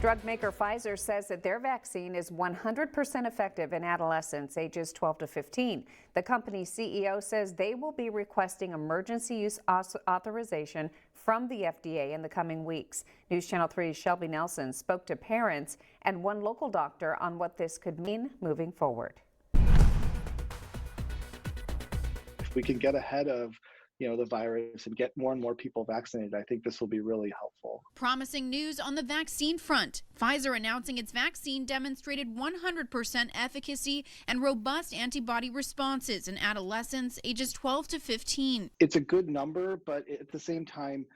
Drug maker Pfizer says that their vaccine is 100% effective in adolescents ages 12 to 15. The company's CEO says they will be requesting emergency use authorization from the FDA in the coming weeks. News Channel 3's Shelby Nelson spoke to parents and one local doctor on what this could mean moving forward. If we can get ahead of the virus and get more and more people vaccinated, I think this will be really helpful. Promising news on the vaccine front. Pfizer announcing its vaccine demonstrated 100% efficacy and robust antibody responses in adolescents ages 12 to 15. It's a good number, but at the same time,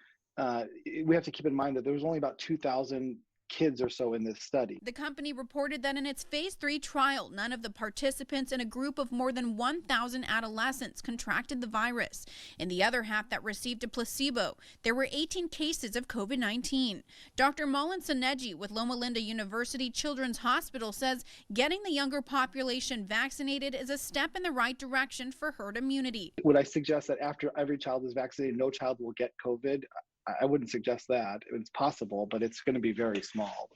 we have to keep in mind that there was only about 2,000 kids or so in this study. The company reported that in its phase 3 trial, none of the participants in a group of more than 1,000 adolescents contracted the virus. In the other half that received a placebo, there were 18 cases of COVID-19. Dr. Malin Saneji with Loma Linda University Children's Hospital says getting the younger population vaccinated is a step in the right direction for herd immunity. Would I suggest that after every child is vaccinated, no child will get COVID? I wouldn't suggest that. It's possible, but it's going to be very small,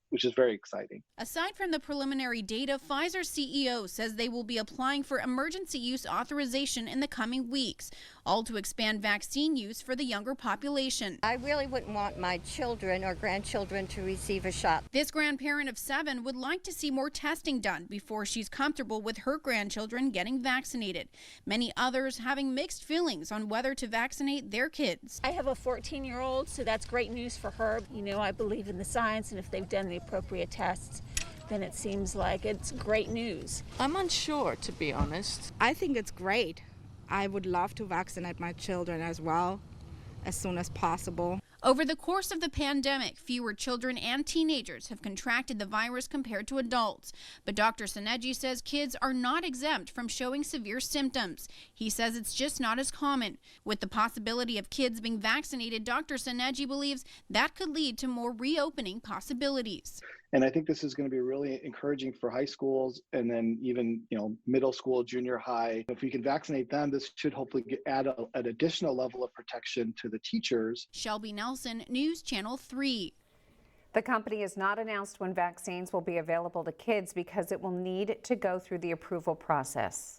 which is very exciting. Aside from the preliminary data, Pfizer's CEO says they will be applying for emergency use authorization in the coming weeks, all to expand vaccine use for the younger population. I really wouldn't want my children or grandchildren to receive a shot. This grandparent of 7 would like to see more testing done before she's comfortable with her grandchildren getting vaccinated. Many others having mixed feelings on whether to vaccinate their kids. I have a 14-year-old, so that's great news for her. I believe in the science, and if they've done the appropriate tests, then it seems like it's great news. I'm unsure, to be honest. I think it's great. I would love to vaccinate my children as well, as soon as possible. Over the course of the pandemic, fewer children and teenagers have contracted the virus compared to adults. But Dr. Saneji says kids are not exempt from showing severe symptoms. He says it's just not as common. With the possibility of kids being vaccinated, Dr. Saneji believes that could lead to more reopening possibilities. And I think this is going to be really encouraging for high schools and then even, middle school, junior high. If we can vaccinate them, this should hopefully add an additional level of protection to the teachers. Shelby Nelson, News Channel 3. The company has not announced when vaccines will be available to kids because it will need to go through the approval process.